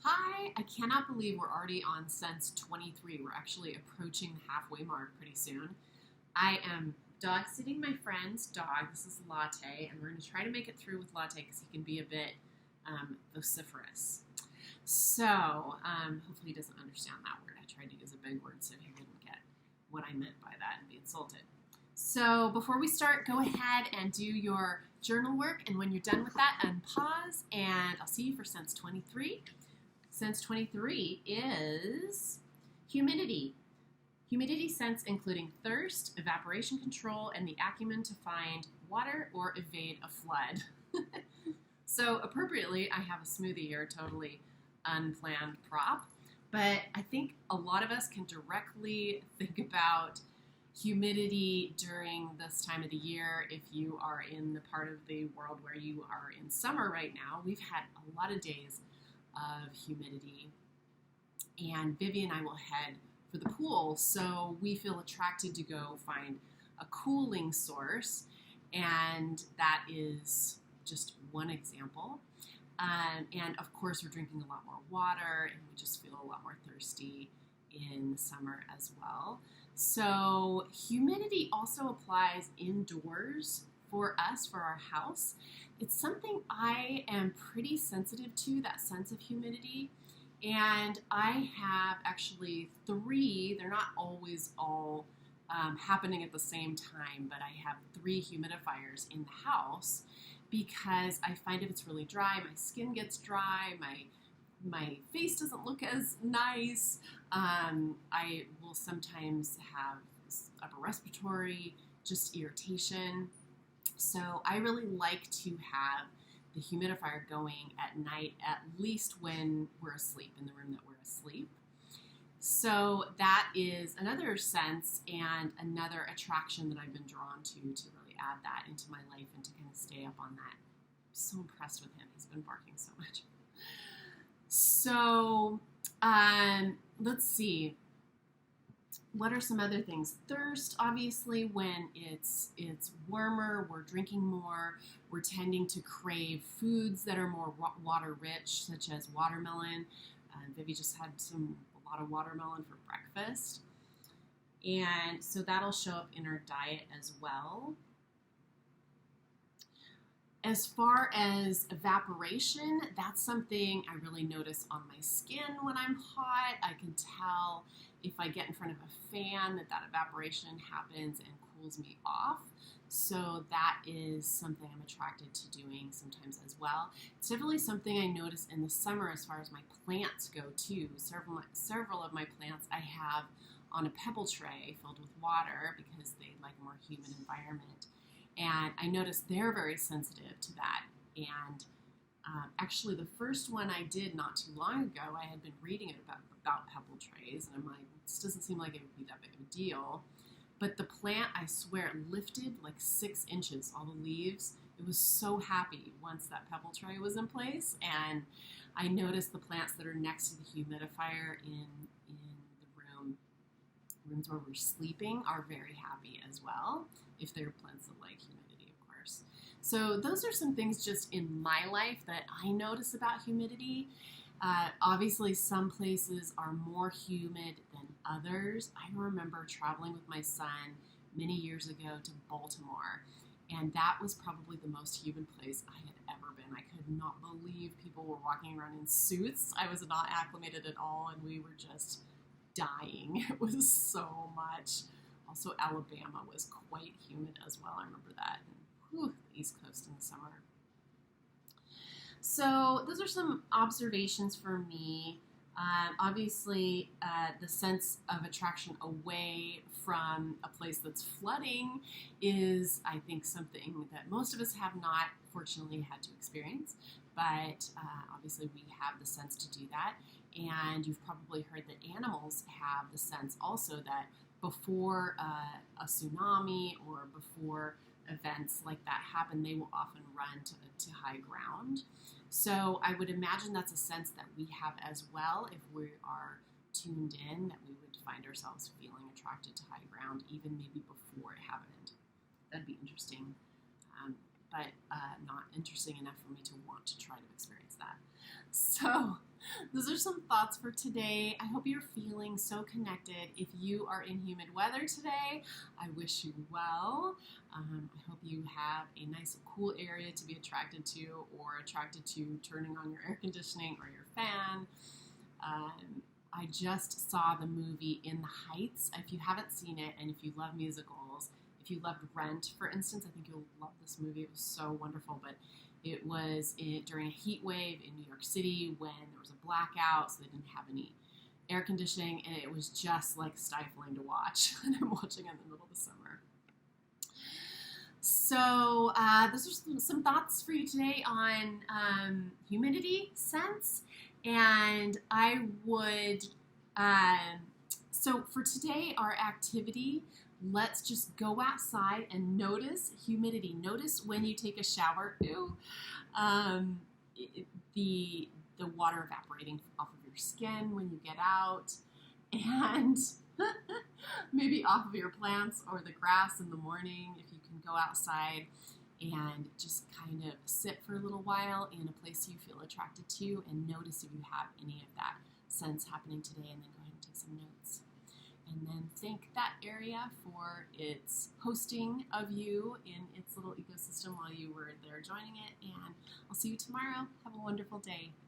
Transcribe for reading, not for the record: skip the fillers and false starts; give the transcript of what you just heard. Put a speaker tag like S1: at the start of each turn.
S1: Hi, I cannot believe we're already on Sense 23. We're actually approaching the halfway mark pretty soon. I am dog sitting my friend's dog. This is Latte, and we're going to try to make it through with Latte because he can be a bit vociferous. So, hopefully he doesn't understand that word. I tried to use a big word so he wouldn't get what I meant by that and be insulted. So, before we start, go ahead and do your journal work, and when you're done with that, unpause, and I'll see you for Sense 23. Sense 23 is humidity. Humidity sense including thirst, evaporation control, and the acumen to find water or evade a flood. So appropriately, I have a smoothie here, totally unplanned prop. But I think a lot of us can directly think about humidity during this time of the year. If you are in the part of the world where you are in summer right now, we've had a lot of days of humidity, and Vivi and I will head for the pool, so we feel attracted to go find a cooling source, and that is just one example. And of course, we're drinking a lot more water, and we just feel a lot more thirsty in the summer as well. So humidity also applies indoors for us, for our house. It's something I am pretty sensitive to, that sense of humidity. And I have actually three, they're not always all happening at the same time, but I have three humidifiers in the house because I find if it's really dry, my skin gets dry, my face doesn't look as nice. I will sometimes have upper respiratory, just irritation. So I really like to have the humidifier going at night, at least when we're asleep, in the room that we're asleep. So that is another sense and another attraction that I've been drawn to really add that into my life and to kind of stay up on that. I'm so impressed with him. He's been barking so much. So let's see. What are some other things? Thirst, obviously, when it's warmer, we're drinking more, we're tending to crave foods that are more water rich, such as watermelon. Vivi just had a lot of watermelon for breakfast. And so that'll show up in our diet as well. As far as evaporation, that's something I really notice on my skin when I'm hot. I can tell if I get in front of a fan that evaporation happens and cools me off. So that is something I'm attracted to doing sometimes as well. It's definitely something I notice in the summer as far as my plants go too. Several of my plants I have on a pebble tray filled with water because they like a more humid environment. And I noticed they're very sensitive to that. And actually, the first one I did not too long ago, I had been reading it about pebble trays, and I'm like, this doesn't seem like it would be that big of a deal. But the plant, I swear, lifted like 6 inches, all the leaves. It was so happy once that pebble tray was in place. And I noticed the plants that are next to the humidifier in the rooms where we're sleeping are very happy as well, if they're plants that like humidity, of course. So those are some things just in my life that I notice about humidity. Obviously, some places are more humid than others. I remember traveling with my son many years ago to Baltimore, and that was probably the most humid place I had ever been. I could not believe people were walking around in suits. I was not acclimated at all, and we were just dying. It was so much. Also, Alabama was quite humid as well. I remember that. And, the East Coast in the summer. So those are some observations for me. Obviously, the sense of attraction away from a place that's flooding is, I think, something that most of us have not, fortunately, had to experience. But obviously, we have the sense to do that. And you've probably heard that animals have the sense also that before a tsunami or before events like that happen, they will often run to high ground. So I would imagine that's a sense that we have as well if we are tuned in, that we would find ourselves feeling attracted to high ground even maybe before it happened. That'd be interesting, but not interesting enough for me to want to try to experience that. So Those are some thoughts for today. I hope you're feeling so connected. If you are in humid weather today, I wish you well. I hope you have a nice, cool area to be attracted to, or attracted to turning on your air conditioning or your fan. I just saw the movie In the Heights. If you haven't seen it, and if you love musicals, if you loved Rent, for instance, I think you'll love this movie. It was so wonderful, but it was during a heat wave in New York City when there was a blackout, so they didn't have any air conditioning, and it was just like stifling to watch. And I'm watching it in the middle of the summer. So those are some thoughts for you today on humidity sense. And I would, so for today, our activity, let's just go outside and notice humidity. Notice when you take a shower, the water evaporating off of your skin when you get out, and maybe off of your plants or the grass in the morning if you can go outside and just kind of sit for a little while in a place you feel attracted to and notice if you have any of that sense happening today, and then go ahead and take some notes. And then thank that area for its hosting of you in its little ecosystem while you were there joining it. And I'll see you tomorrow. Have a wonderful day.